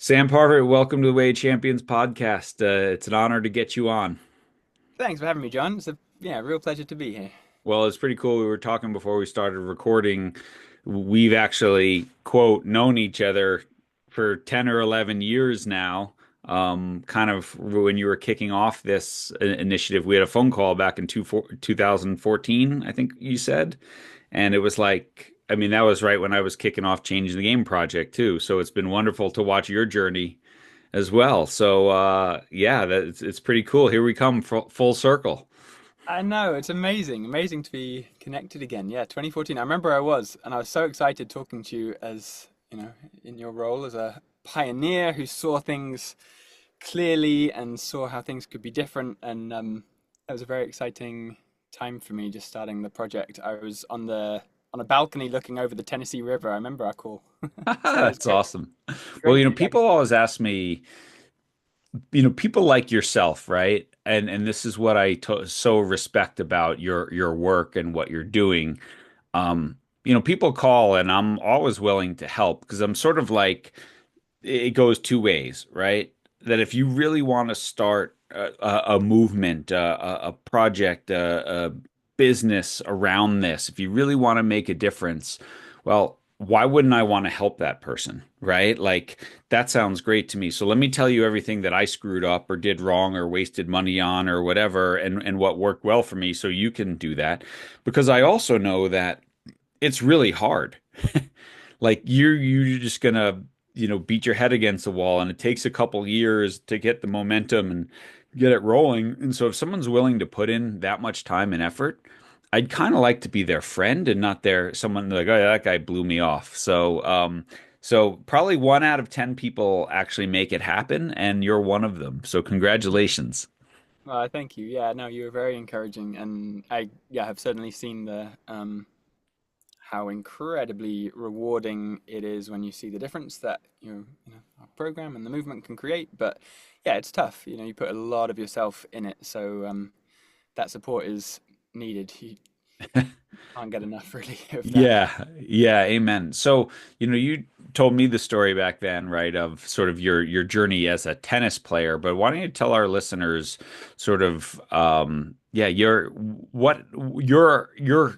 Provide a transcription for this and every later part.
Sam Parfitt, welcome to the Way Champions podcast. It's an honor to get you on. Thanks for having me, John. It's a real pleasure to be here. Well, it's pretty cool. We were talking before we started recording. We've actually, quote, known each other for 10 or 11 years now. Kind of when you were kicking off this initiative, we had a phone call back in 2014, I think you said. And it was like, I mean, that was right when I was kicking off Changing the Game project too. So it's been wonderful to watch your journey as well. So yeah, it's pretty cool. Here we come full circle. I know, it's amazing. Amazing to be connected again. Yeah, 2014. I remember I was so excited talking to you as, in your role as a pioneer who saw things clearly and saw how things could be different. And it was a very exciting time for me just starting the project. I was on a balcony looking over the Tennessee River. I remember our call. So it was That's awesome. Well, great to be back. people always ask me, people like yourself, right? And this is what so respect about your work and what you're doing. People call and I'm always willing to help because I'm sort of like it goes two ways, right? That if you really want to start a movement, a project, a business around this, if you really want to make a difference, well, why wouldn't I want to help that person, right? Like that sounds great to me. So let me tell you everything that I screwed up or did wrong or wasted money on or whatever, and what worked well for me so you can do that. Because I also know that it's really hard. Like you're just gonna, beat your head against the wall, and it takes a couple years to get the momentum and get it rolling. And so if someone's willing to put in that much time and effort, I'd kind of like to be their friend and not their someone like, oh, yeah, that guy blew me off. So probably 1 out of 10 people actually make it happen, and you're one of them. So congratulations. Thank you. Yeah, no, you were very encouraging, and I have certainly seen the how incredibly rewarding it is when you see the difference that our program and the movement can create. But yeah, it's tough. You put a lot of yourself in it, so that support is needed. You can't get enough really of that. Yeah, yeah, amen. So, you told me the story back then, right, of sort of your journey as a tennis player, but why don't you tell our listeners sort of yeah, your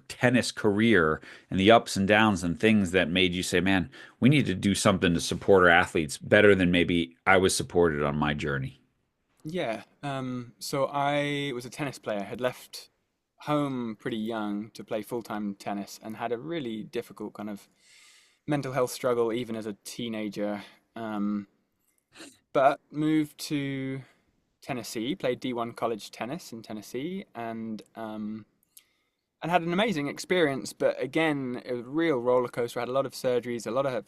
tennis career and the ups and downs and things that made you say, "Man, we need to do something to support our athletes better than maybe I was supported on my journey." Yeah. So I was a tennis player. Had left home pretty young to play full-time tennis and had a really difficult kind of mental health struggle even as a teenager. Um, but moved to Tennessee, played D1 college tennis in Tennessee, and had an amazing experience. But again, it was a real roller coaster. I had a lot of surgeries, a lot of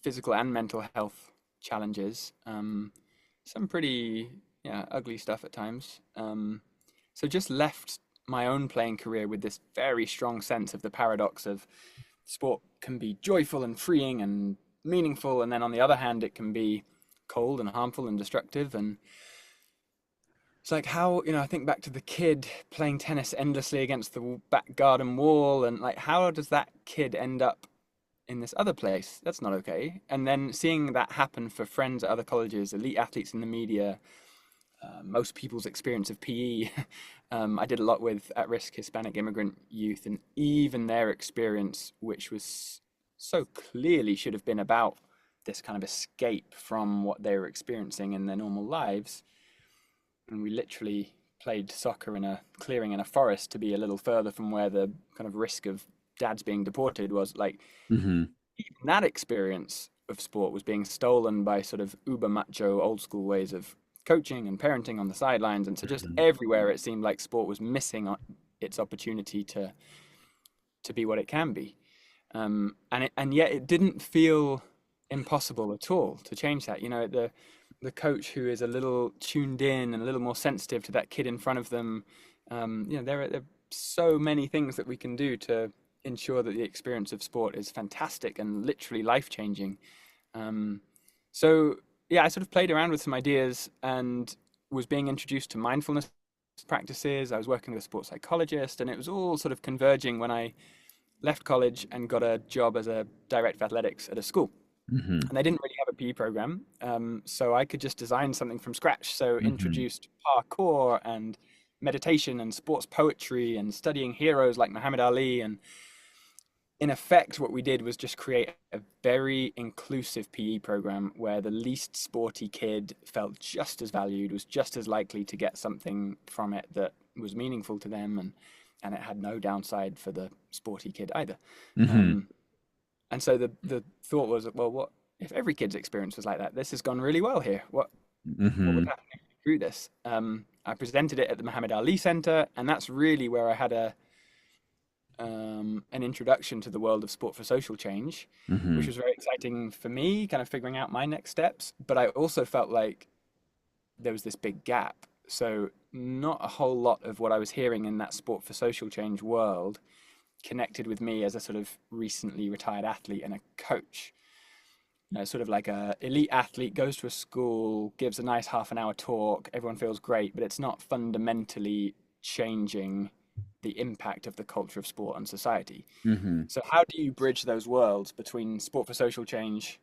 physical and mental health challenges. Some pretty ugly stuff at times. So just left my own playing career with this very strong sense of the paradox of sport can be joyful and freeing and meaningful, and then on the other hand, it can be cold and harmful and destructive. And it's like how, I think back to the kid playing tennis endlessly against the back garden wall, and like, how does that kid end up in this other place? That's not okay. And then seeing that happen for friends at other colleges, elite athletes in the media, most people's experience of PE. I did a lot with at-risk Hispanic immigrant youth, and even their experience, which was so clearly should have been about this kind of escape from what they were experiencing in their normal lives. And we literally played soccer in a clearing in a forest to be a little further from where the kind of risk of dads being deported was. Like, Hmm. even that experience of sport was being stolen by sort of uber macho old school ways of coaching and parenting on the sidelines. And so just everywhere it seemed like sport was missing its opportunity to be what it can be. And yet it didn't feel impossible at all to change that. The coach who is a little tuned in and a little more sensitive to that kid in front of them. There are so many things that we can do to ensure that the experience of sport is fantastic and literally life changing. Um, so yeah, I sort of played around with some ideas and was being introduced to mindfulness practices. I was working with a sports psychologist, and it was all sort of converging when I left college and got a job as a director of athletics at a school. Hmm. and they didn't really have a PE program. So I could just design something from scratch. So Hmm. introduced parkour and meditation and sports poetry and studying heroes like Muhammad Ali. And in effect, what we did was just create a very inclusive PE program where the least sporty kid felt just as valued, was just as likely to get something from it that was meaningful to them, and it had no downside for the sporty kid either. Hmm. Um, and so the thought was, well, what if every kid's experience was like that? This has gone really well here. What would Hmm. happen if we grew this? I presented it at the Muhammad Ali Centre, and that's really where I had an introduction to the world of sport for social change, which Hmm. was very exciting for me, kind of figuring out my next steps. But I also felt like there was this big gap. So not a whole lot of what I was hearing in that sport for social change world connected with me as a sort of recently retired athlete and a coach. You know, sort of like a elite athlete goes to a school, gives a nice half an hour talk, everyone feels great, but it's not fundamentally changing the impact of the culture of sport and society. Hmm. So how do you bridge those worlds between sport for social change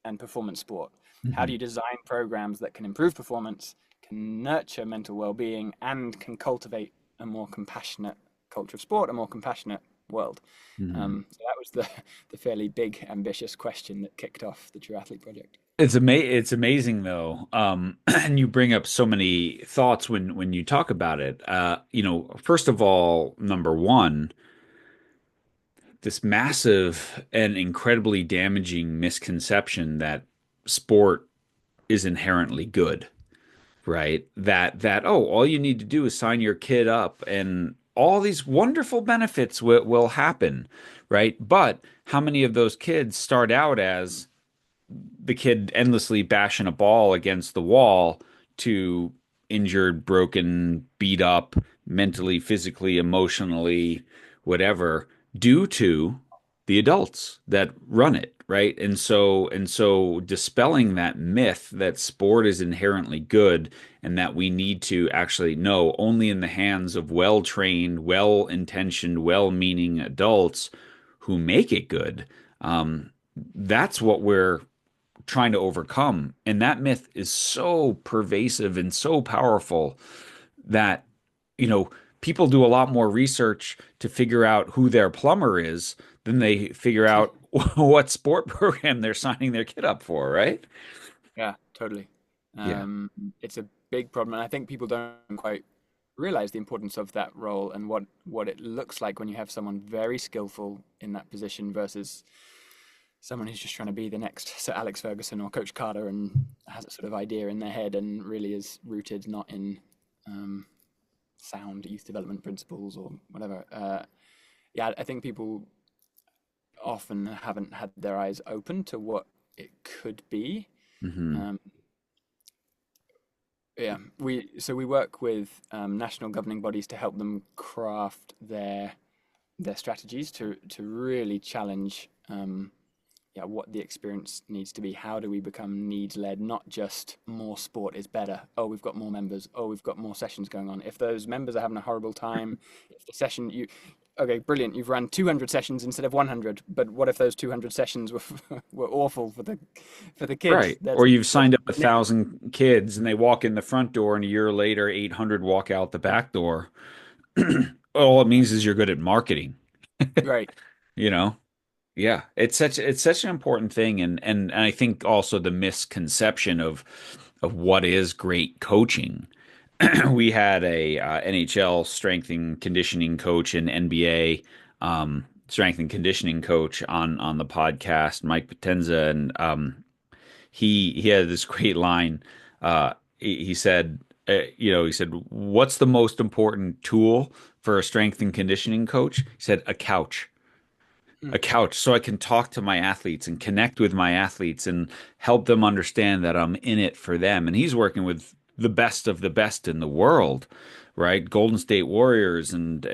and performance sport? How do Hmm. you design programs that can improve performance, can nurture mental well-being, and can cultivate a more compassionate culture of sport, a more compassionate world? Hmm. So that was the fairly big, ambitious question that kicked off the True Athlete Project. It's amazing though. And you bring up so many thoughts when you talk about it. First of all, number one, this massive and incredibly damaging misconception that sport is inherently good, right? That oh, all you need to do is sign your kid up and all these wonderful benefits will happen, right? But how many of those kids start out as the kid endlessly bashing a ball against the wall to injured, broken, beat up, mentally, physically, emotionally, whatever, due to the adults that run it, right? And so dispelling that myth that sport is inherently good and that we need to actually know only in the hands of well-trained, well-intentioned, well-meaning adults who make it good. That's what we're trying to overcome. And that myth is so pervasive and so powerful that, you know, people do a lot more research to figure out who their plumber is than they figure out what sport program they're signing their kid up for, right? Yeah, totally. Yeah. Um, it's a big problem, and I think people don't quite realize the importance of that role and what it looks like when you have someone very skillful in that position versus someone who's just trying to be the next Sir Alex Ferguson or Coach Carter and has a sort of idea in their head and really is rooted not in um, sound youth development principles or whatever. Yeah, I think people often haven't had their eyes open to what it could be. Hmm. Um, yeah, we work with national governing bodies to help them craft their strategies to really challenge yeah, what the experience needs to be. How do we become needs led, not just more sport is better? Oh, we've got more members. Oh, we've got more sessions going on. If those members are having a horrible time, if the session you okay, brilliant, you've run 200 sessions instead of 100, but what if those 200 sessions were were awful for the kids? Right. Or you've There's signed up 1,000 kids and they walk in the front door and a year later, 800 walk out the back door. All it means is you're good at marketing, right. you know? Yeah, it's such an important thing, and I think also the misconception of what is great coaching. We had a NHL strength and conditioning coach and NBA strength and conditioning coach on the podcast, Mike Potenza, and he had this great line. He said, he said, "What's the most important tool for a strength and conditioning coach?" He said, "A couch." Hmm. A couch so I can talk to my athletes and connect with my athletes and help them understand that I'm in it for them. And he's working with the best of the best in the world, right? Golden State Warriors and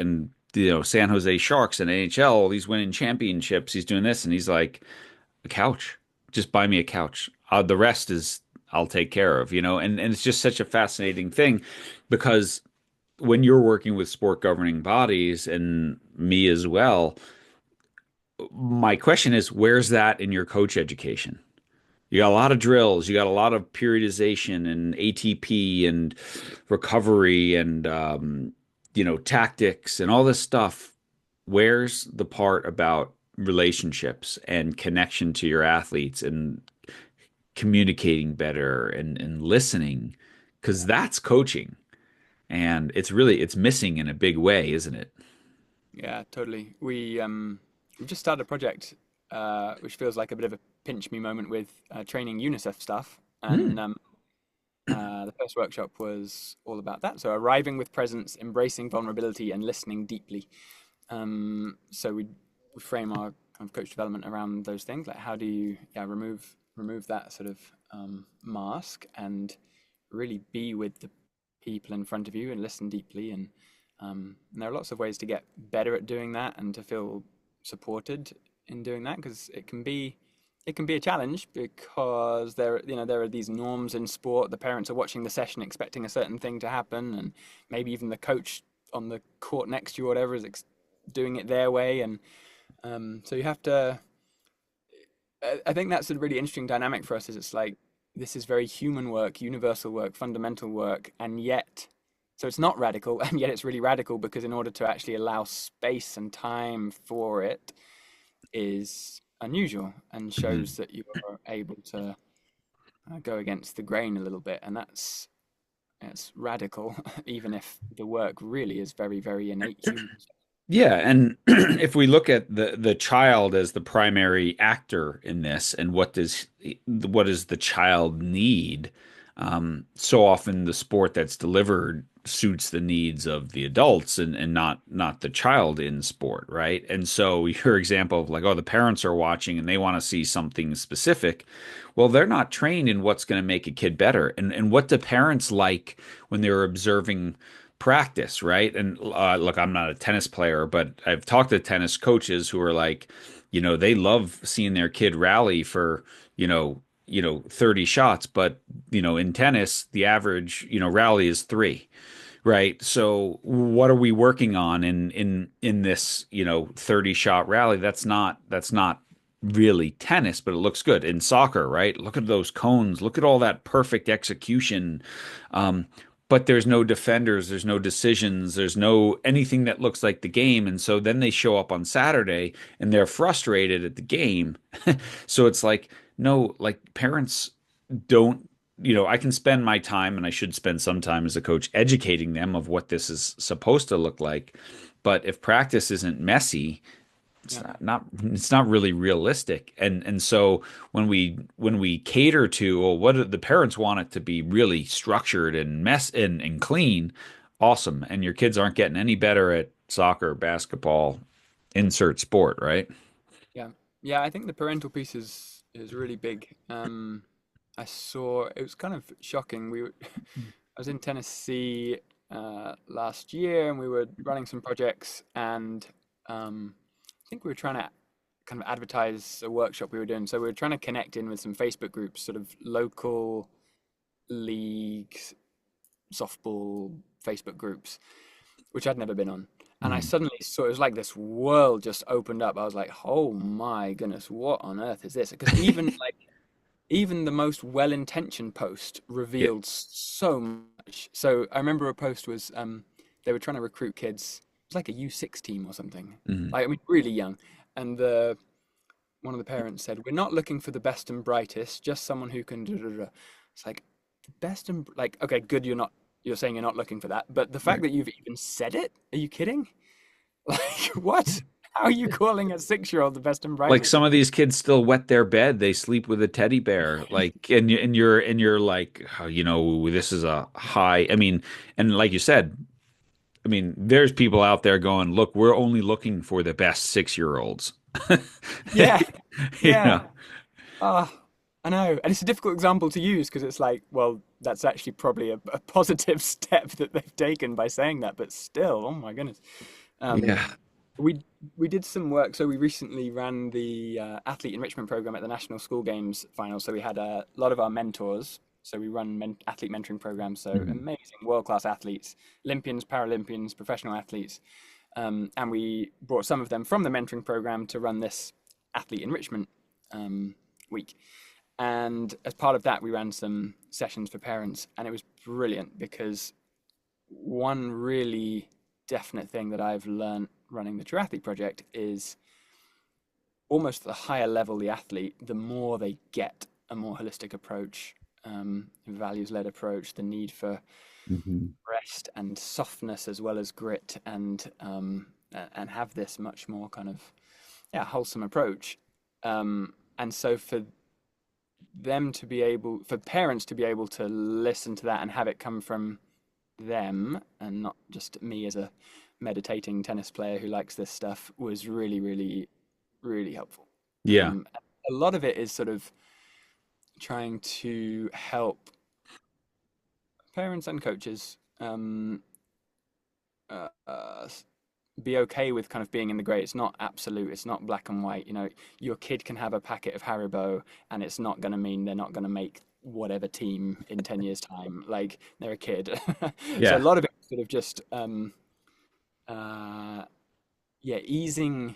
San Jose Sharks and NHL. He's winning championships. He's doing this, and he's like, a couch. Just buy me a couch. The rest is I'll take care of, and it's just such a fascinating thing because when you're working with sport governing bodies and me as well, my question is, where's that in your coach education? You got a lot of drills, you got a lot of periodization and ATP and recovery and tactics and all this stuff. Where's the part about relationships and connection to your athletes and communicating better and listening? Because that's coaching. And it's missing in a big way, isn't it? Yeah, totally. We just started a project which feels like a bit of a pinch me moment with training UNICEF staff, Hmm. and the first workshop was all about that. So arriving with presence, embracing vulnerability, and listening deeply. So we frame our kind of coach development around those things, like how do you remove that sort of mask and really be with the people in front of you and listen deeply. And there are lots of ways to get better at doing that and to feel supported in doing that, because it can be a challenge because there are these norms in sport. The parents are watching the session expecting a certain thing to happen, and maybe even the coach on the court next to you or whatever is doing it their way. And so you have to. I think that's a really interesting dynamic for us. Is it's like this is very human work, universal work, fundamental work, and yet. So it's not radical, and yet it's really radical because in order to actually allow space and time for it is unusual and Mhm. shows that you are able to go against the grain a little bit, and it's radical, even if the work really is very, very innate human stuff. Yeah, and if we look at the child as the primary actor in this, and what does the child need? So often the sport that's delivered suits the needs of the adults and not the child in sport, right? And so your example of like, oh, the parents are watching and they want to see something specific. Well, they're not trained in what's going to make a kid better. And what do parents like when they're observing practice, right? And look, I'm not a tennis player, but I've talked to tennis coaches who are like, they love seeing their kid rally for, 30 shots, but in tennis, the average, rally is three, right? So what are we working on in this, 30 shot rally? That's not really tennis, but it looks good in soccer, right? Look at those cones, look at all that perfect execution. Um, but there's no defenders, there's no decisions, there's no anything that looks like the game. And so then they show up on Saturday and they're frustrated at the game. So it's like, no, like parents don't, I can spend my time and I should spend some time as a coach educating them of what this is supposed to look like. But if practice isn't messy, it's Yeah, not really realistic. And so when we cater to, well, what do the parents want it to be really structured and mess and clean, awesome. And your kids aren't getting any better at soccer, basketball, insert sport, right? yeah, yeah. I think the parental piece is really big. I saw it was kind of shocking. I was in Tennessee last year, and we were running some projects, and I think we were trying to kind of advertise a workshop we were doing. So we were trying to connect in with some Facebook groups, sort of local league softball Facebook groups, which I'd never been on. And I Mhm. suddenly saw it was like this world just opened up. I was like, "Oh my goodness, what on earth is this?" Because even the most well-intentioned post Yeah. revealed so much. So I remember a post was they were trying to recruit kids. It was like a U6 team or something. Mhm. Like I mean, really young. And the one of the parents said, "We're not looking for the best and brightest, just someone who can." Da, da, da. It's like the best and like okay, good. You're saying you're not looking for that, but the fact Right. that you've even said it, are you kidding? Like what? How are you calling a 6-year-old the best and Like brightest? some of these kids still wet their bed. They sleep with a teddy bear. Like, and you're like, oh, this is a high. I mean, and like you said, I mean, there's people out there going, look, we're only looking for the best 6 year olds. Yeah, You yeah. know, Ah, I know. And it's a difficult example to use because it's like, well, that's actually probably a positive step that they've taken by saying that, but still, oh my goodness. Um, yeah. we we did some work. So we recently ran the athlete enrichment program at the National School Games final. So we had a lot of our mentors. So we run athlete mentoring programs. So Mhm. amazing world-class athletes, Olympians, Paralympians, professional athletes. And we brought some of them from the mentoring program to run this athlete enrichment week. And as part of that, we ran some sessions for parents, and it was brilliant because one really definite thing that I've learned running the Triathlete Project is almost the higher level the athlete, the more they get a more holistic approach, values-led approach, the need for Hmm. rest and softness as well as grit, and have this much more kind of wholesome approach. And so for parents to be able to listen to that and have it come from them and not just me as a meditating tennis player who likes this stuff was really, really, really helpful. Yeah. A lot of it is sort of trying to help parents and coaches uh, uh, be okay with kind of being in the gray. It's not absolute. It's not black and white. You know, your kid can have a packet of Haribo, and it's not going to mean they're not going to make whatever team in 10 years' time. Like they're a kid. So a Yeah. lot of it sort of just uh, easing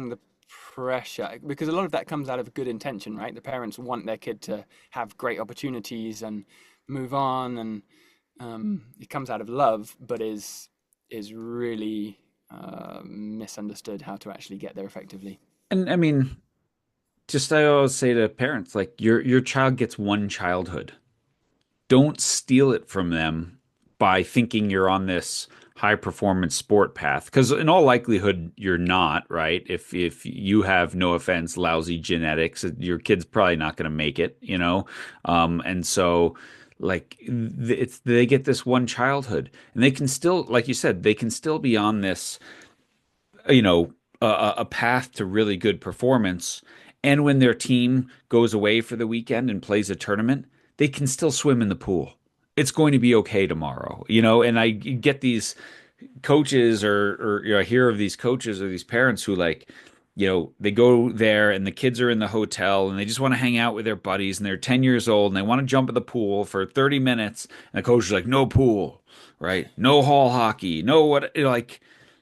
the pressure because a lot of that comes out of good intention, right? The parents want their kid to have great opportunities and move on, and it comes out of love, but is really misunderstood how to actually get there effectively. And I mean, just I always say to parents, like your child gets one childhood. Don't steal it from them by thinking you're on this high performance sport path, because in all likelihood you're not, right? If you have, no offense, lousy genetics, your kid's probably not going to make it, you know. And so like it's they get this one childhood, and they can still, like you said, they can still be on this, you know, a path to really good performance. And when their team goes away for the weekend and plays a tournament, they can still swim in the pool. It's going to be okay tomorrow, you know. And I get these coaches, or you know, I hear of these coaches or these parents who, like, you know, they go there and the kids are in the hotel and they just want to hang out with their buddies, and they're 10 years old and they want to jump in the pool for 30 minutes, and the coach is like, no pool, right? No hall hockey, no what, you know,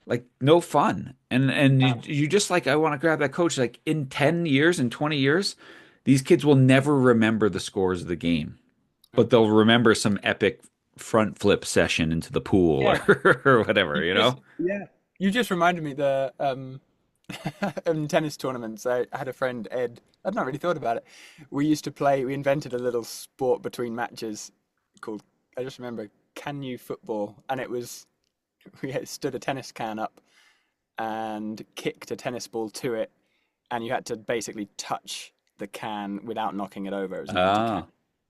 like no fun. And you just like, I want to grab that coach, like in 10 years and 20 years, these kids will never remember the scores of the game, but they'll remember some epic front flip session into the pool Yeah, or whatever, you you know? just yeah, you just reminded me the in tennis tournaments. I had a friend Ed. I'd not really thought about it. We used to play. We invented a little sport between matches called. I just remember can you football, and it was we had stood a tennis can up and kicked a tennis ball to it, and you had to basically touch the can without knocking it over. It was an empty can. Ah,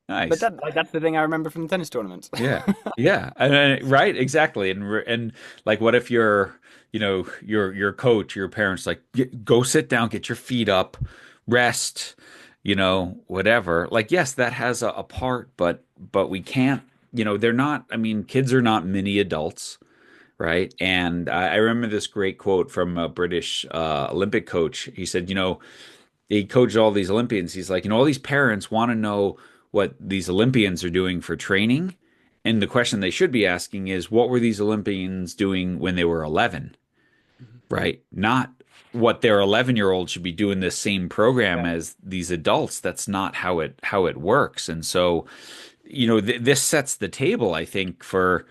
But nice. that's the thing I remember from the tennis tournaments. Yeah. Yeah. Right, exactly. And like, what if you're, you know, your coach, your parents, like, go sit down, get your feet up, rest, you know, whatever. Like, yes, that has a part, but we can't, you know, they're not, I mean, kids are not mini adults, right? And I remember this great quote from a British Olympic coach. He said, you know, he coached all these Olympians. He's like, you know, all these parents want to know what these Olympians are doing for training. And the question they should be asking is, what were these Olympians doing when they were 11, Mhm. right? Not what their 11-year-old should be doing this same program Yeah. as these adults. That's not how it works. And so, you know, this sets the table, I think, for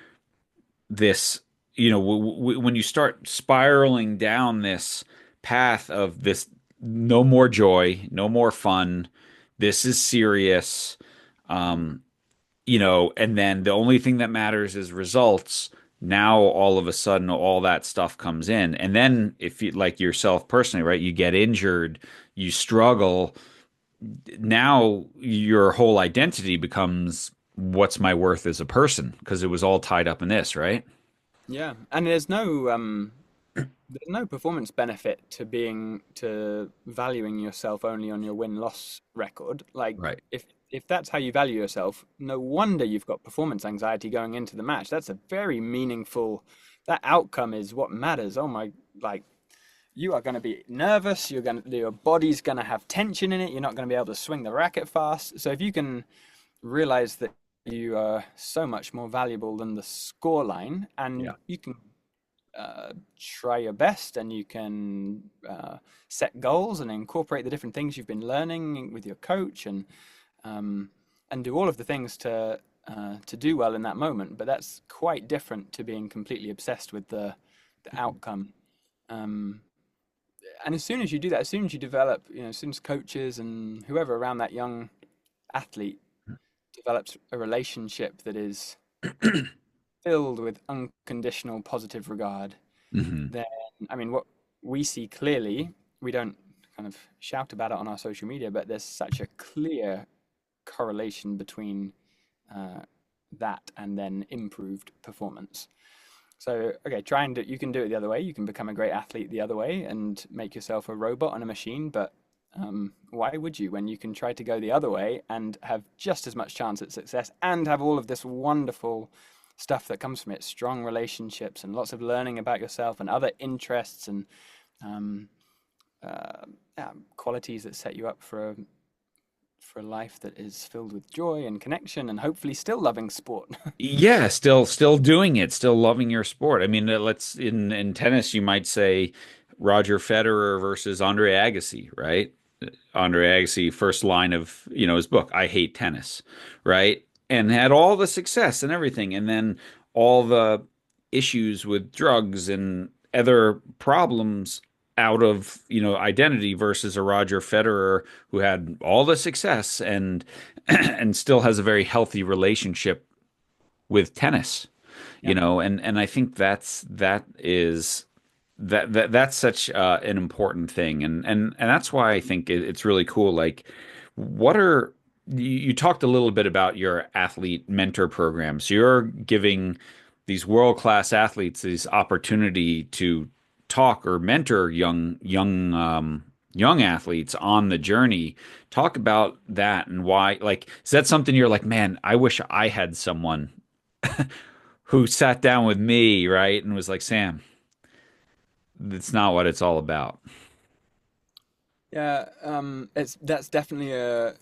this, you know, when you start spiraling down this path of this, no more joy, no more fun, this is serious, Mm. um, you know, and then the only thing that matters is results. Now, all of a sudden, all that stuff comes in. And then, if you, like yourself personally, right, you get injured, you struggle. Now, your whole identity becomes, what's my worth as a person? Because it was all tied up in this, right? Yeah, and there's no performance benefit to being to valuing yourself only on your win-loss record. Like Right. if that's how you value yourself, no wonder you've got performance anxiety going into the match. That's a very meaningful that outcome is what matters. Oh my, like you are going to be nervous, your body's going to have tension in it, you're not going to be able to swing the racket fast. So if you can realize that you are so much more valuable than the score line and Yeah. you can try your best, and you can set goals and incorporate the different things you've been learning with your coach, um, and do all of the things to do well in that moment. But that's quite different to being completely obsessed with the outcome. Um, and as soon as you do that, as soon as you develop, as soon as coaches and whoever around that young athlete develops a relationship that is filled with unconditional positive regard, Hmm. then, I mean, what we see clearly, we don't kind of shout about it on our social media, but there's such a clear correlation between uh, that and then improved performance. So, okay, you can do it the other way. You can become a great athlete the other way and make yourself a robot and a machine. But why would you when you can try to go the other way and have just as much chance at success and have all of this wonderful stuff that comes from it, strong relationships and lots of learning about yourself and other interests and um, uh, yeah, qualities that set you up for a life that is filled with joy and connection and hopefully still loving sport. Yeah, still doing it, still loving your sport. I mean, let's in tennis, you might say Roger Federer versus Andre Agassi, right? Andre Agassi, first line of, his book, I Hate Tennis, right? And had all the success and everything, and then all the issues with drugs and other problems out of, identity versus a Roger Federer who had all the success and and still has a very healthy relationship with tennis, Yeah. and I think that's such an important thing, and that's why I think it's really cool. Like, what are you talked a little bit about your athlete mentor program. So you're giving these world-class athletes this opportunity to talk or mentor young athletes on the journey. Talk about that and why. Like, is that something you're like, man, I wish I had someone who sat down with me, right, and was like, Sam, that's not what it's all about. Yeah, that's definitely a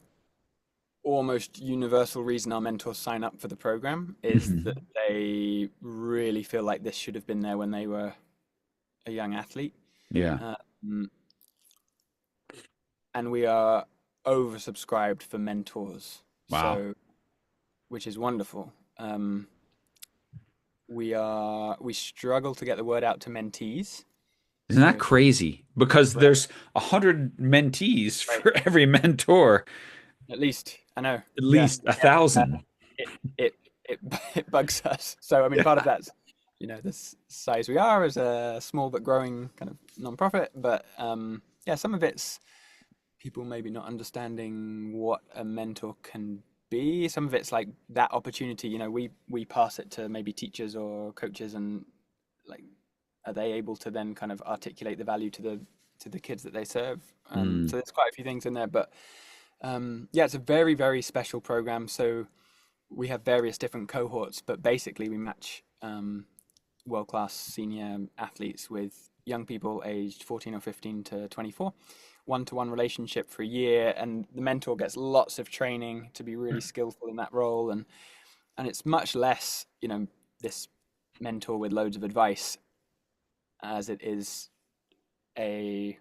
almost universal reason our mentors sign up for the program is that Mhm. they really feel like this should have been there when they were a young athlete. Yeah. Um, and we are oversubscribed for mentors, Wow. so which is wonderful. We struggle to get the word out to mentees. Isn't So that if you crazy? Because right, there's 100 mentees right, for every mentor, at least I know, at yeah, least a uh, thousand. it it it bugs us. So I mean, part of Yeah. that's the size we are as a small but growing kind of non-profit, but yeah, some of it's people maybe not understanding what a mentor can be. Some of it's like that opportunity. We pass it to maybe teachers or coaches, and like, are they able to then kind of articulate the value to the kids that they serve? So Mm. there's quite a few things in there, but yeah, it's a very very special program. So we have various different cohorts, but basically we match world class senior athletes with young people aged 14 or 15 to 24, one-to-one relationship for a year, and the mentor gets lots of training to be really skillful in that role, and it's much less this mentor with loads of advice as it is a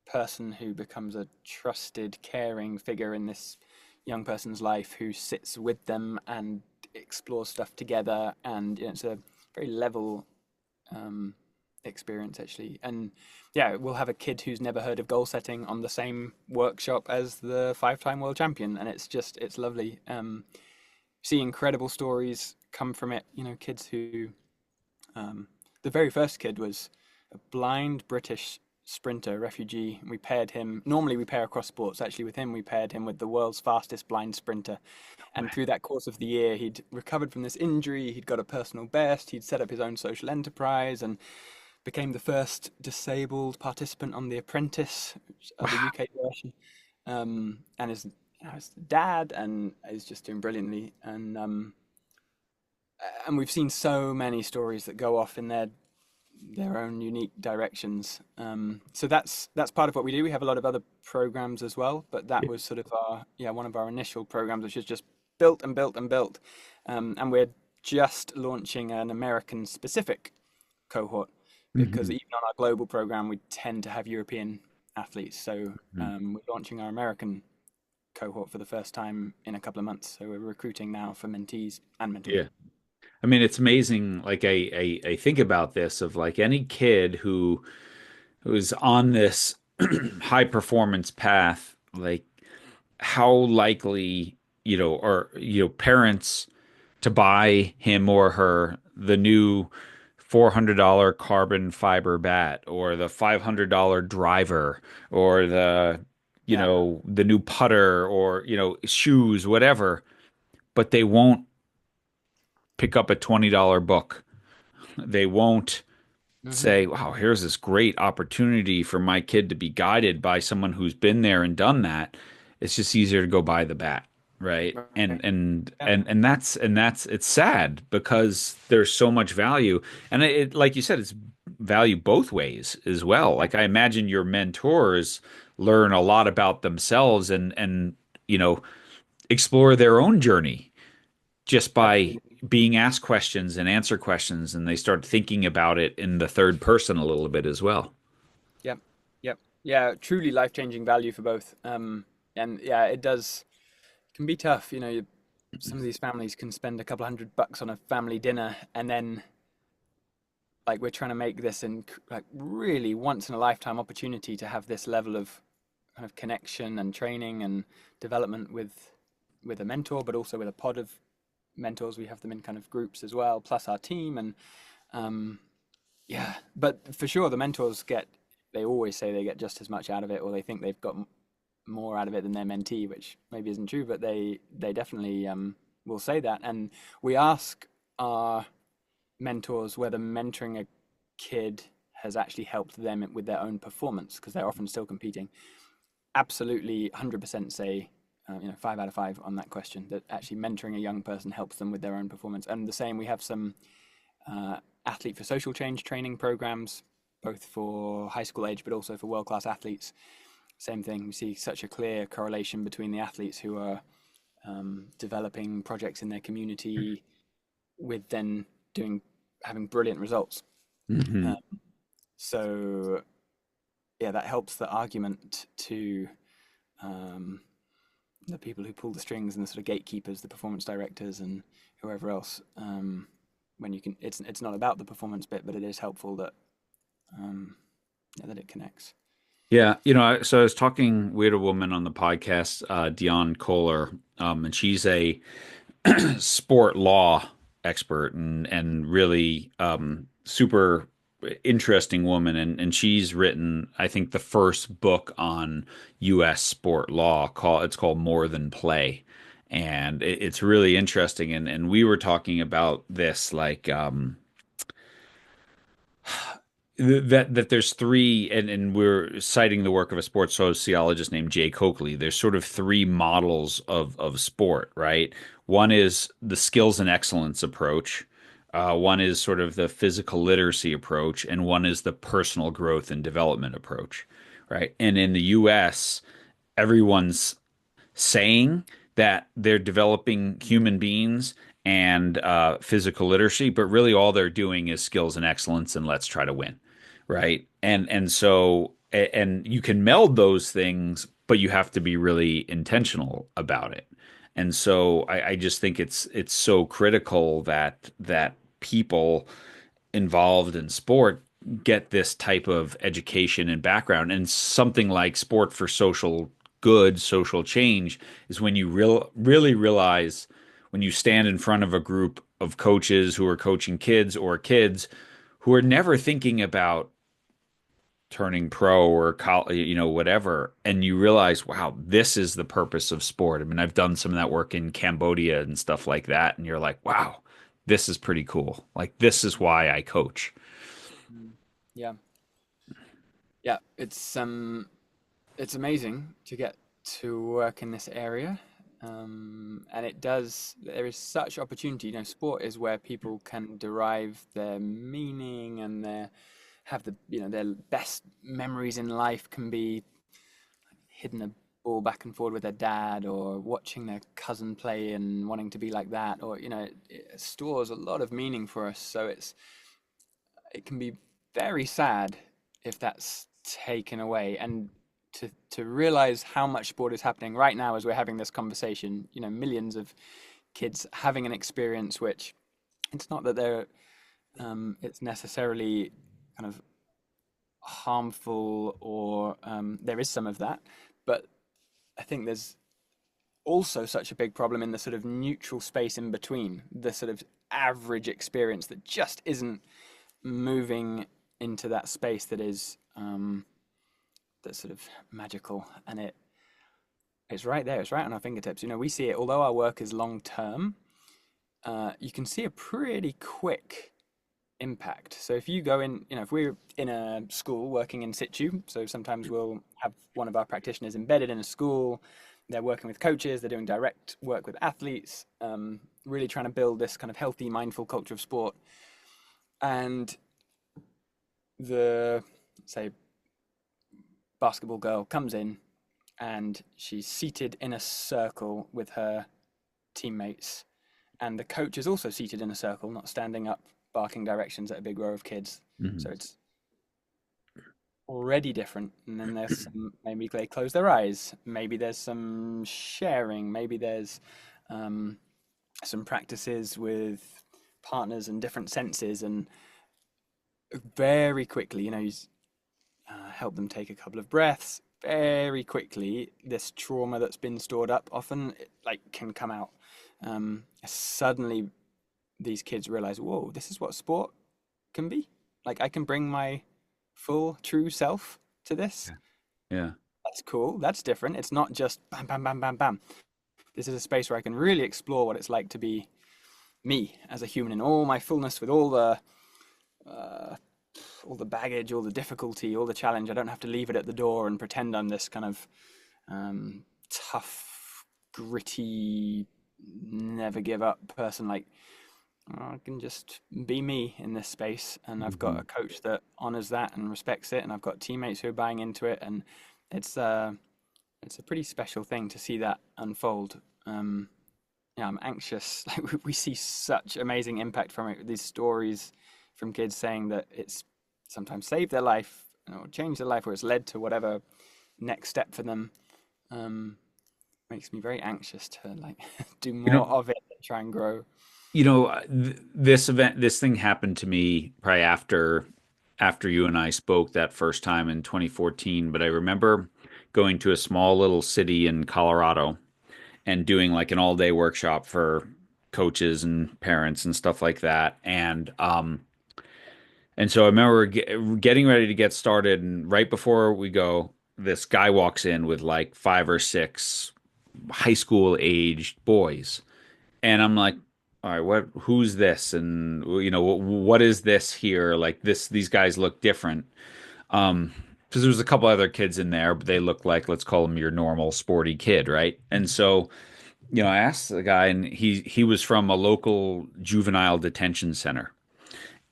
person who becomes a trusted caring figure in this young person's life who sits with them and explores stuff together, and it's a very level um, experience actually. And yeah, we'll have a kid who's never heard of goal setting on the same workshop as the five-time world champion, and it's lovely. See incredible stories come from it. Kids who the very first kid was a blind British sprinter refugee. We paired him. Normally, we pair across sports. Actually, with him, we paired him with the world's fastest blind sprinter. And through that course of the year, he'd recovered from this injury. He'd got a personal best. He'd set up his own social enterprise and became the first disabled participant on The Apprentice, the Wow. UK version. And his dad, and is just doing brilliantly. And we've seen so many stories that go off in their own unique directions. So that's part of what we do. We have a lot of other programs as well, but that was sort of one of our initial programs, which is just built and built and built. And we're just launching an American specific cohort. because Hmm. even on our global program, we tend to have European athletes. So we're launching our American cohort for the first time in a couple of months. So we're recruiting now for mentees and mentors. Yeah. I mean, it's amazing. Like I think about this of like any kid who's on this high performance path, like how likely, parents to buy him or her the new $400 carbon fiber bat or the $500 driver or Yeah. the new putter or, shoes, whatever, but they won't pick up a $20 book. They won't Hmm. say, wow, here's this great opportunity for my kid to be guided by someone who's been there and done that. It's just easier to go buy the bat, right? And Right. and Yeah. and and that's it's sad because there's so much value. And like you said, it's value both ways as well. Yeah. Like I imagine your mentors learn a lot about themselves and you know explore their own journey just by Absolutely. being asked questions and answer questions, and they start thinking about it in the third person a little bit as well. Yep. Yep. Yeah. Truly life-changing value for both. And yeah, it does can be tough. Some of these families can spend a couple $100 on a family dinner, and then like we're trying to make this like really once in a lifetime opportunity to have this level of kind of connection and training and development with a mentor, but also with a pod of mentors. We have them in kind of groups as well, plus our team. And um, yeah, but for sure, the mentors they always say they get just as much out of it, or they think they've got more out of it than their mentee, which maybe isn't true, but they definitely will say that. And we ask our mentors whether mentoring a kid has actually helped them with their own performance, because they're often still competing. Absolutely 100% say 5 out of 5 on that question, that actually mentoring a young person helps them with their own performance. And the same, we have some athlete for social change training programs, both for high school age but also for world class athletes. Same thing, we see such a clear correlation between the athletes who are developing projects in their community with then doing having brilliant results. Hmm. uh, so yeah, that helps the argument to um, the people who pull the strings and the sort of gatekeepers, the performance directors and whoever else. When you can, it's not about the performance bit, but it is helpful that yeah, that it connects. Yeah, so I was talking with a woman on the podcast, Dion Kohler, and she's a sport law expert and really super interesting woman, and she's written, I think, the first book on U.S. sport law. It's called More Than Play, and it's really interesting. And we were talking about this like that there's three, and we're citing the work of a sports sociologist named Jay Coakley. There's sort of three models of sport, right? One is the skills and excellence approach. One is sort of the physical literacy approach, and one is the personal growth and development approach, right? And in the U.S., everyone's saying that they're developing human beings and physical literacy, but really all they're doing is skills and excellence and let's try to win, right? And you can meld those things, but you have to be really intentional about it. And so I just think it's so critical that people involved in sport get this type of education and background. And something like sport for social good, social change is when you really realize when you stand in front of a group of coaches who are coaching kids or kids who are never thinking about turning pro or whatever, and you realize, wow, this is the purpose of sport. I mean, I've done some of that work in Cambodia and stuff like that, and you're like, wow, this is pretty cool. Like this is why I coach. Mm. Yeah, yeah, it's amazing to get to work in this area. And there is such opportunity. Sport is where people can derive their meaning and have their best memories in life can be hitting a ball back and forward with their dad or watching their cousin play and wanting to be like that, or it stores a lot of meaning for us. So it can be very sad if that's taken away. And to realize how much sport is happening right now as we're having this conversation, millions of kids having an experience which it's not that it's necessarily kind of harmful or there is some of that, but I think there's also such a big problem in the sort of neutral space in between, the sort of average experience that just isn't moving into that space that is that's sort of magical, and it's right there, it's right on our fingertips. We see it, although our work is long term, you can see a pretty quick impact. So if you go in, if we're in a school working in situ, so sometimes we'll have one of our practitioners embedded in a school, they're working with coaches, they're doing direct work with athletes, really trying to build this kind of healthy, mindful culture of sport. And the, say, basketball girl comes in and she's seated in a circle with her teammates. And the coach is also seated in a circle, not standing up, barking directions at a big row of kids. Mhm. So it's already different. And then there's maybe they close their eyes. Maybe there's some sharing. Maybe there's some practices with partners and different senses. And very quickly, you help them take a couple of breaths. Very quickly, this trauma that's been stored up often like can come out. Suddenly, these kids realize, whoa, this is what sport can be. Like I can bring my full, true self to this. Yeah. Yeah. That's cool. That's different. It's not just bam, bam, bam, bam, bam. This is a space where I can really explore what it's like to be me as a human in all my fullness, with uh, all the baggage, all the difficulty, all the challenge. I don't have to leave it at the door and pretend I'm this kind of tough, gritty, never give up person. Like I can just be me in this space, and I've got a Mhm. coach that honors that and respects it, and I've got teammates who are buying into it, and it's uh, it's a pretty special thing to see that unfold. Yeah, I'm anxious. Like we see such amazing impact from it. These stories from kids saying that it's sometimes saved their life or changed their life, or it's led to whatever next step for them. Um, Makes me very anxious to like do You know, more of it and try and grow. this thing happened to me probably after you and I spoke that first time in 2014, but I remember going to a small little city in Colorado and doing like an all-day workshop for coaches and parents and stuff like that. And so I remember getting ready to get started, and right before we go, this guy walks in with like five or six high school aged boys. And I'm like, all right, who's this? And what is this here? Like these guys look different. Because there was a couple other kids in there, but they looked like, let's call them your normal sporty kid, right? And so, I asked the guy, and he was from a local juvenile detention center.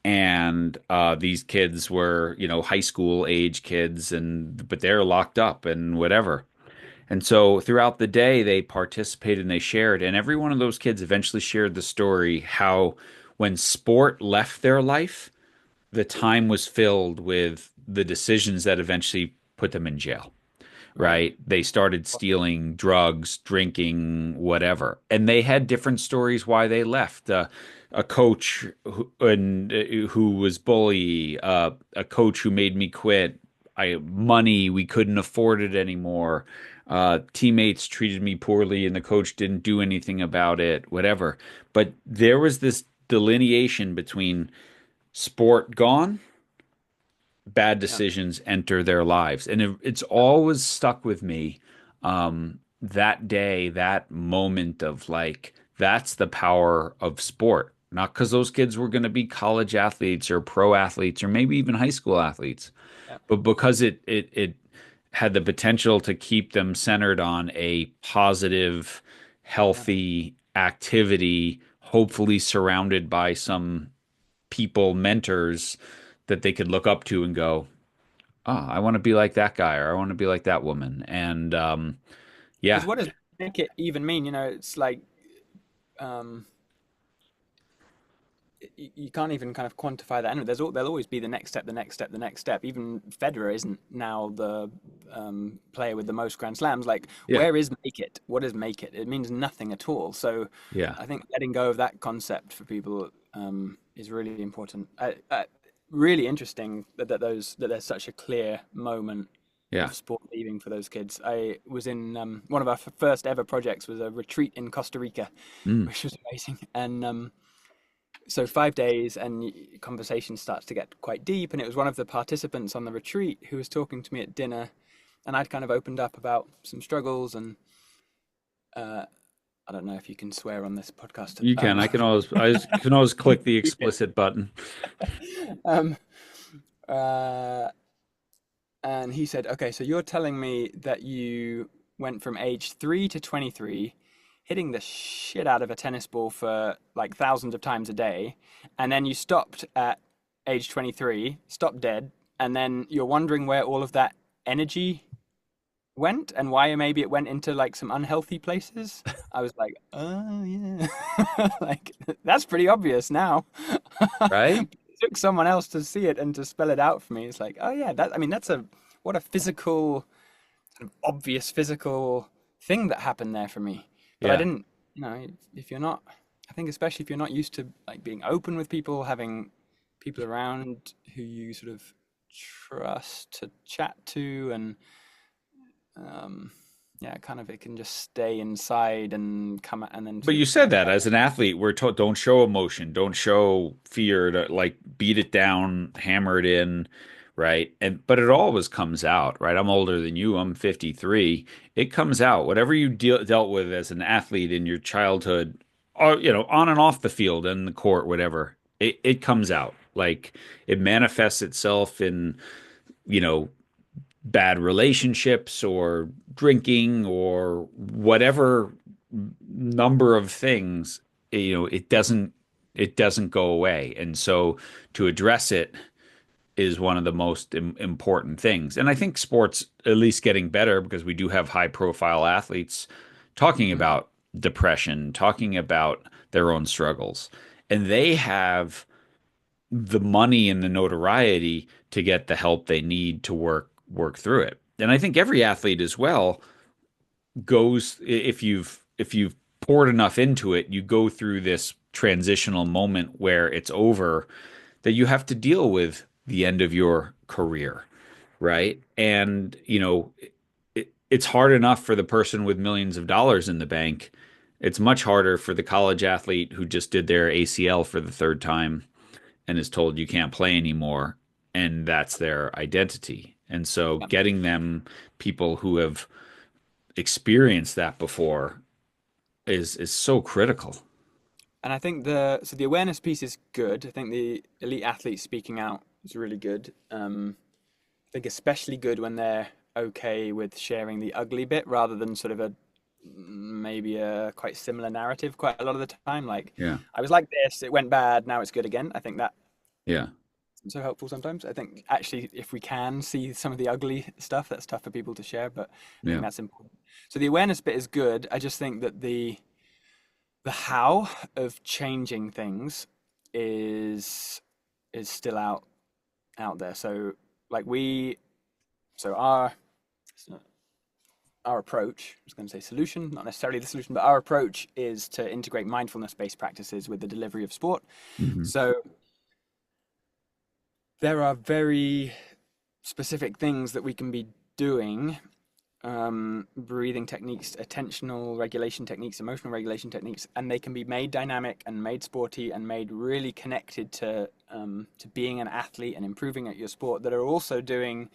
And these kids were, high school age kids, but they're locked up and whatever. And so throughout the day, they participated and they shared. And every one of those kids eventually shared the story how when sport left their life, the time was filled with the decisions that eventually put them in jail, Right. right? They started stealing drugs, drinking, whatever. And they had different stories why they left. A coach who was bully, a coach who made me quit. Money, we couldn't afford it anymore. Teammates treated me poorly and the coach didn't do anything about it, whatever. But there was this delineation between sport gone, bad Yeah. decisions enter their lives. And it's always stuck with me, that day, that moment of like, that's the power of sport. Not because those kids were going to be college athletes or pro athletes or maybe even high school athletes, Yeah. but because it had the potential to keep them centered on a positive, Yeah. healthy activity, hopefully surrounded by some people, mentors that they could look up to and go, "Oh, I want to be like that guy, or I want to be like that woman." And Because yeah, what does make it even mean? It's like um, you can't even kind of quantify that. And there'll always be the next step, the next step, the next step. Even Federer isn't now the player with the most Grand Slams. Like, Yeah. where is make it? What is make it? It means nothing at all. So Yeah. I think letting go of that concept for people is really important. Really interesting that there's such a clear moment Yeah. of sport leaving for those kids. I was in one of our first ever projects was a retreat in Costa Rica, Mm. which was amazing. And so 5 days, and conversation starts to get quite deep. And it was one of the participants on the retreat who was talking to me at dinner, and I'd kind of opened up about some struggles. And uh, I don't know if you can swear on this podcast. You can. I can always click the You can. explicit button. Um, uh, and he said, "Okay, so you're telling me that you went from age 3 to 23, hitting the shit out of a tennis ball for like thousands of times a day, and then you stopped at age 23, stopped dead, and then you're wondering where all of that energy went and why maybe it went into like some unhealthy places." I was like, "Oh yeah." Like, that's pretty obvious now. Right? It took someone else to see it and to spell it out for me. It's like, oh yeah, that I mean that's a what a physical, obvious physical thing that happened there for me. But I Yeah. didn't, if you're not, I think especially if you're not used to like being open with people, having people around who you sort of trust to chat to, and um, yeah, kind of it can just stay inside and come out and then But sort you of said that as an athlete, we're told don't show emotion, don't show fear, to like beat it down, hammer it in, right? And but it always comes out, right? I'm older than you. I'm 53. It comes out. Whatever you dealt with as an athlete in your childhood, or on and off the field and the court, whatever, it comes out. Like it manifests itself in, you know, bad relationships or drinking or whatever number of things, it doesn't go away. And so to address it is one of the most important things. And I think sports at least getting better because we do have high profile athletes talking Mhm. about depression, talking about their own struggles. And they have the money and the notoriety to get the help they need to work through it. And I think every athlete as well goes if you've poured enough into it, you go through this transitional moment where it's over that you have to deal with the end of your career, right? And it's hard enough for the person with millions of dollars in the bank. It's much harder for the college athlete who just did their ACL for the third time and is told you can't play anymore, and that's their identity. And so Yeah. getting them people who have experienced that before is so critical. And I think the awareness piece is good. I think the elite athletes speaking out is really good. I think especially good when they're okay with sharing the ugly bit rather than sort of a maybe a quite similar narrative quite a lot of the time. Like, Yeah. I was like this, it went bad, now it's good again. I think that Yeah. is so helpful sometimes. I think actually if we can see some of the ugly stuff, that's tough for people to share, but I think Yeah. that's important. So the awareness bit is good. I just think that the how of changing things is still out there. So like so our approach, I was going to say solution, not necessarily the solution, but our approach is to integrate mindfulness-based practices with the delivery of sport. Hmm. So there are very specific things that we can be doing, breathing techniques, attentional regulation techniques, emotional regulation techniques, and they can be made dynamic and made sporty and made really connected to being an athlete and improving at your sport, that are also doing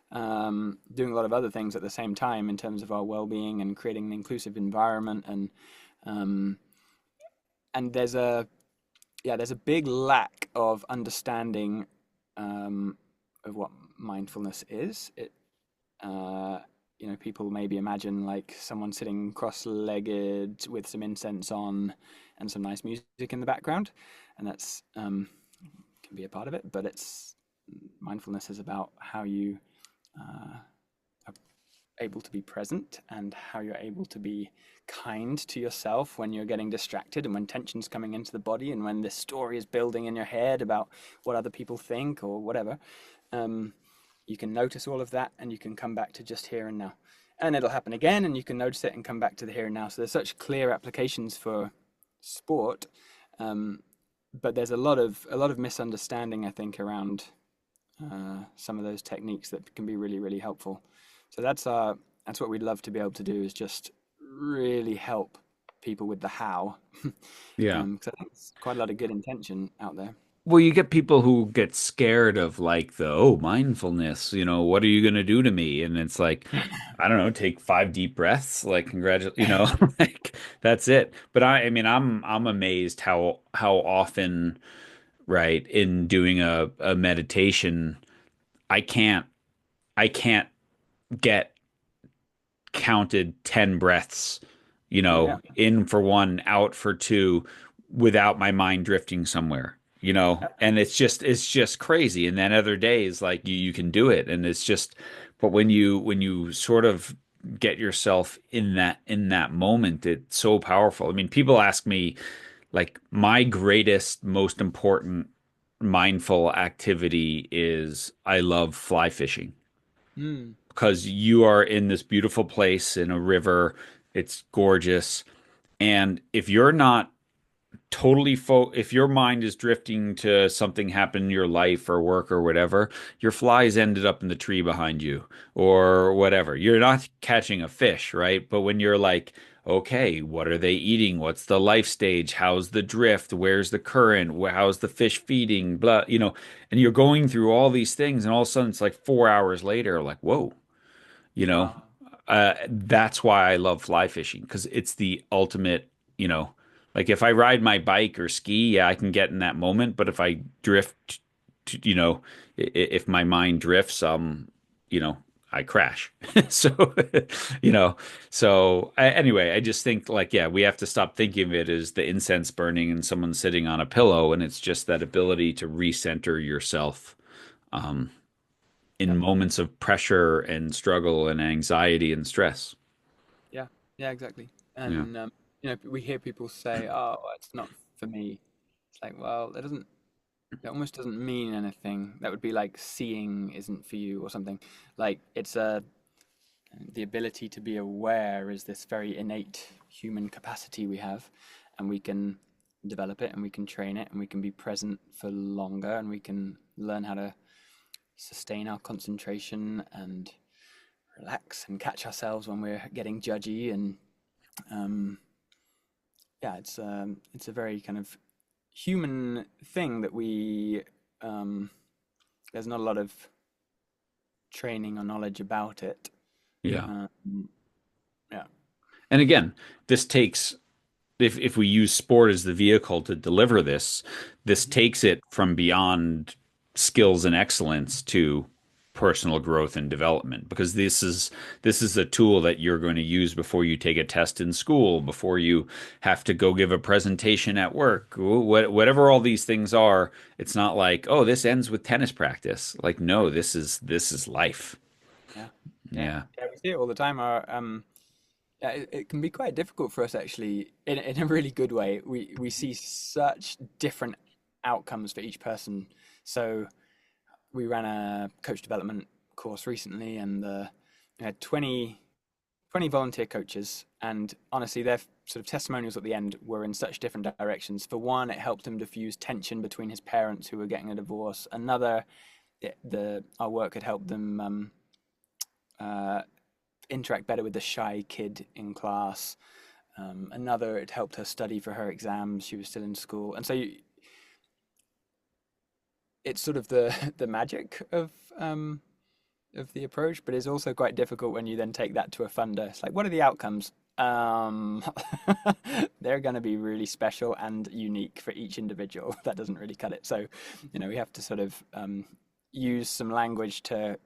a lot of other things at the same time in terms of our well-being and creating an inclusive environment. Um, and there's a big lack of understanding of what mindfulness is. Uh, People maybe imagine like someone sitting cross-legged with some incense on and some nice music in the background, and that's can be a part of it. But it's mindfulness is about how you uh, able to be present and how you're able to be kind to yourself when you're getting distracted and when tension's coming into the body and when this story is building in your head about what other people think or whatever. Um, you can notice all of that and you can come back to just here and now. And it'll happen again and you can notice it and come back to the here and now. So there's such clear applications for sport. Um, but there's a lot of misunderstanding, I think, around some of those techniques that can be really, really helpful. So that's what we'd love to be able to do is just really help people with the how, Yeah. 'cause I think there's quite a lot of good intention out there. Well, you get people who get scared of like the, oh, mindfulness, what are you going to do to me? And it's like, I don't know, take 5 deep breaths, like congratulate, like that's it. But I mean, I'm amazed how often, right, in doing a meditation, I can't I can't get counted 10 breaths, Oh yeah, in for one, out for two, without my mind drifting somewhere, and it's just crazy. And then other days, like you can do it. And it's just, but when you sort of get yourself in that moment, it's so powerful. I mean, people ask me, like, my greatest, most important mindful activity is I love fly fishing mm, because you are in this beautiful place in a river. It's gorgeous. And if you're not if your mind is drifting to something happened in your life or work or whatever, your flies ended up in the tree behind you or whatever. You're not catching a fish, right? But when you're like, okay, what are they eating? What's the life stage? How's the drift? Where's the current? How's the fish feeding? Blah, and you're going through all these things, and all of a sudden it's like 4 hours later, like, whoa, you know, wow, that's why I love fly fishing because it's the ultimate, like if I ride my bike or ski, yeah, I can get in that moment. But if I drift, if my mind drifts, you know, I crash. So, you know, anyway, I just think like, yeah, we have to stop thinking of it as the incense burning and someone sitting on a pillow. And it's just that ability to recenter yourself. Um, in yep, moments of pressure and struggle and anxiety and stress. yeah, yeah, exactly. Yeah. And we hear people say, "Oh, it's not for me." It's like, well, it almost doesn't mean anything. That would be like seeing isn't for you or something. Like it's the ability to be aware is this very innate human capacity we have, and we can develop it and we can train it and we can be present for longer and we can learn how to sustain our concentration and relax and catch ourselves when we're getting judgy and um, yeah, it's a very kind of human thing that we there's not a lot of training or knowledge about it. Yeah. Um, yeah, And again, this takes if we use sport as the vehicle to deliver this mhm, takes it from beyond skills and excellence to personal growth and development because this is a tool that you're going to use before you take a test in school, before you have to go give a presentation at work, whatever all these things are. It's not like, oh, this ends with tennis practice. Like, no, this is life. yeah, yeah, Yeah. yeah. We see it all the time. Yeah, it can be quite difficult for us actually, in a really good way. We see such different outcomes for each person. So we ran a coach development course recently, and we had 20 volunteer coaches. And honestly, their sort of testimonials at the end were in such different directions. For one, it helped him diffuse tension between his parents who were getting a divorce. Another, our work had helped them uh, interact better with the shy kid in class. Another, it helped her study for her exams. She was still in school, and so it's sort of the magic of the approach, but it's also quite difficult when you then take that to a funder. It's like, what are the outcomes? Um, they're going to be really special and unique for each individual. That doesn't really cut it. So, we have to sort of use some language to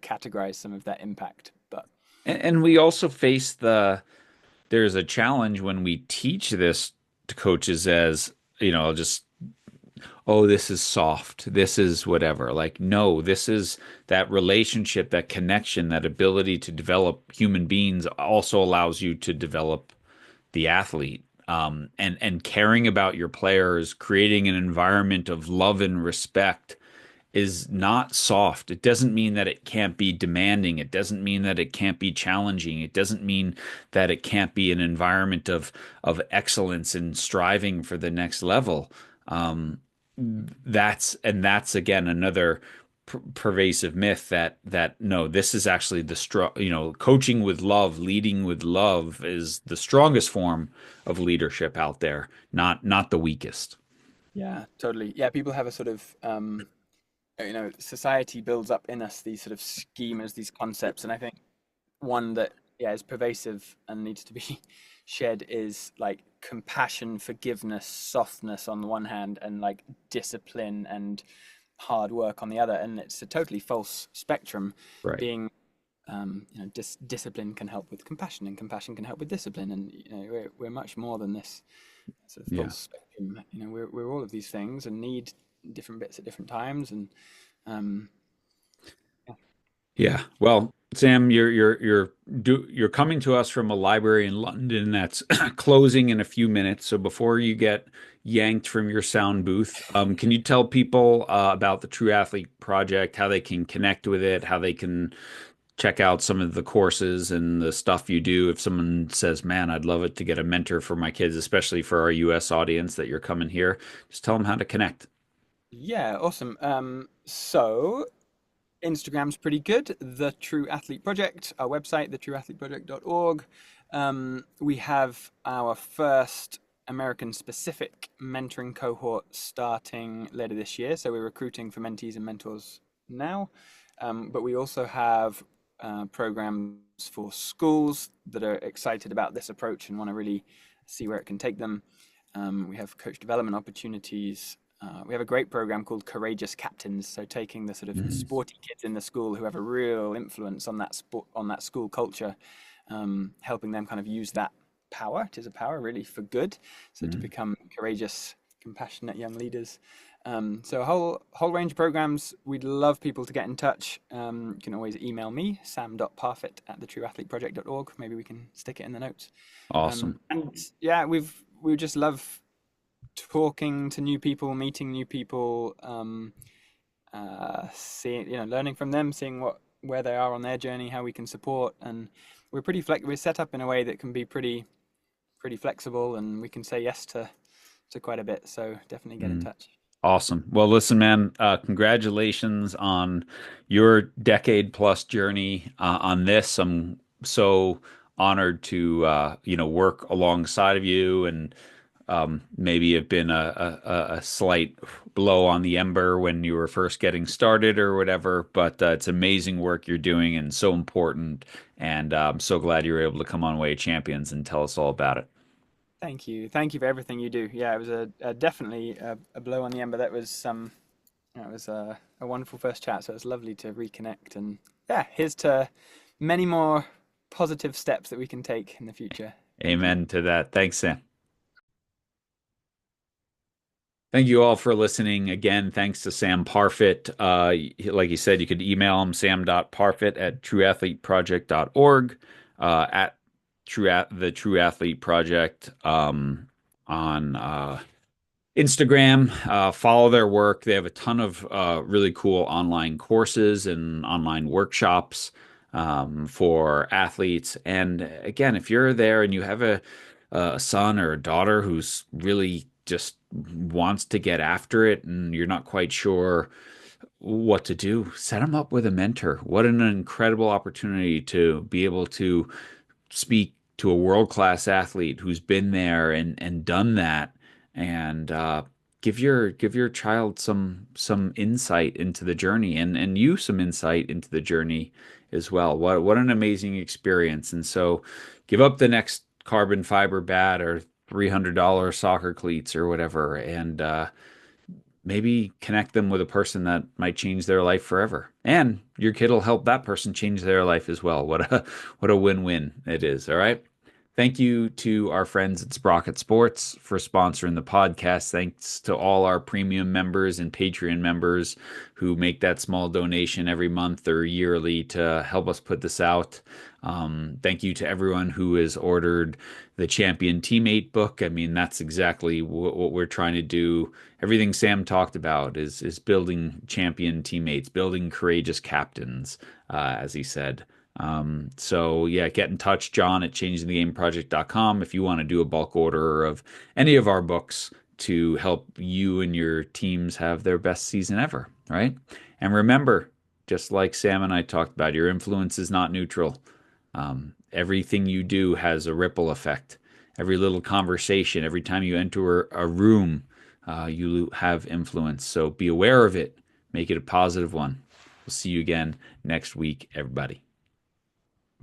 categorize some of that impact. But And we also face there's a challenge when we teach this to coaches as, I'll just oh, this is soft. This is whatever. Like, no, this is that relationship, that connection, that ability to develop human beings also allows you to develop the athlete. And caring about your players, creating an environment of love and respect is not soft. It doesn't mean that it can't be demanding. It doesn't mean that it can't be challenging. It doesn't mean that it can't be an environment of excellence and striving for the next level. Um, that's again another pervasive myth that no, this is actually the strong, coaching with love, leading with love is the strongest form of leadership out there, not the weakest. Yeah, totally. Yeah, people have a sort of society builds up in us these sort of schemas, these concepts, and I think one that is pervasive and needs to be shared is like compassion, forgiveness, softness on the one hand, and like discipline and hard work on the other. And it's a totally false spectrum. Right. Being discipline can help with compassion, and compassion can help with discipline, and we're much more than this sort of Yeah. false spectrum. We're all of these things and need different bits at different times, and um, yeah. Yeah. Well, Sam, you're coming to us from a library in London that's closing in a few minutes. So before you get yanked from your sound booth, can you tell people about the True Athlete Project, how they can connect with it, how they can check out some of the courses and the stuff you do? If someone says, "Man, I'd love it to get a mentor for my kids," especially for our US audience that you're coming here, just tell them how to connect. Yeah, awesome. So Instagram's pretty good. The True Athlete Project, our website, thetrueathleteproject.org. We have our first American specific mentoring cohort starting later this year. So we're recruiting for mentees and mentors now. But we also have programs for schools that are excited about this approach and want to really see where it can take them. We have coach development opportunities. We have a great program called Courageous Captains. So taking the sort of Mhm. sporty kids in the school who have a real influence on that sport, on that school culture, helping them kind of use that power. It is a power really for good. So to Mhm. become courageous, compassionate young leaders. So a whole range of programs. We'd love people to get in touch. You can always email me, sam.parfitt@thetrueathleteproject.org. Maybe we can stick it in the notes. Awesome. And yeah, we just love talking to new people, meeting new people, seeing, learning from them, seeing where they are on their journey, how we can support, and we're set up in a way that can be pretty flexible, and we can say yes to quite a bit. So definitely get in Mhm. touch. Awesome. Well, listen, man, congratulations on your decade plus journey on this. I'm so honored to work alongside of you and maybe have been a slight blow on the ember when you were first getting started or whatever. But it's amazing work you're doing and so important. And I'm so glad you were able to come on Way of Champions and tell us all about it. Thank you for everything you do. Yeah, it was definitely a blow on the ember. That was it was a wonderful first chat. So it was lovely to reconnect, and yeah, here's to many more positive steps that we can take in the future. Thank you. Amen to that. Thanks, Sam. Thank you all for listening. Again, thanks to Sam Parfitt. Like you said, you could email him sam.parfitt@trueathleteproject.org, at the True Athlete Project on Instagram. Follow their work. They have a ton of really cool online courses and online workshops for athletes. And again, if you're there and you have a son or a daughter who's really just wants to get after it and you're not quite sure what to do, set them up with a mentor. What an incredible opportunity to be able to speak to a world-class athlete who's been there and done that and give your child some insight into the journey and you some insight into the journey as well. What an amazing experience. And so give up the next carbon fiber bat or $300 soccer cleats or whatever and maybe connect them with a person that might change their life forever. And your kid will help that person change their life as well. What a win-win it is. All right. Thank you to our friends at Sprocket Sports for sponsoring the podcast. Thanks to all our premium members and Patreon members who make that small donation every month or yearly to help us put this out. Thank you to everyone who has ordered the Champion Teammate book. I mean, that's exactly what we're trying to do. Everything Sam talked about is building champion teammates, building courageous captains, as he said. So yeah, get in touch, John at changingthegameproject.com if you want to do a bulk order of any of our books to help you and your teams have their best season ever, right? And remember, just like Sam and I talked about, your influence is not neutral. Everything you do has a ripple effect. Every little conversation, every time you enter a room, you have influence. So be aware of it. Make it a positive one. We'll see you again next week, everybody.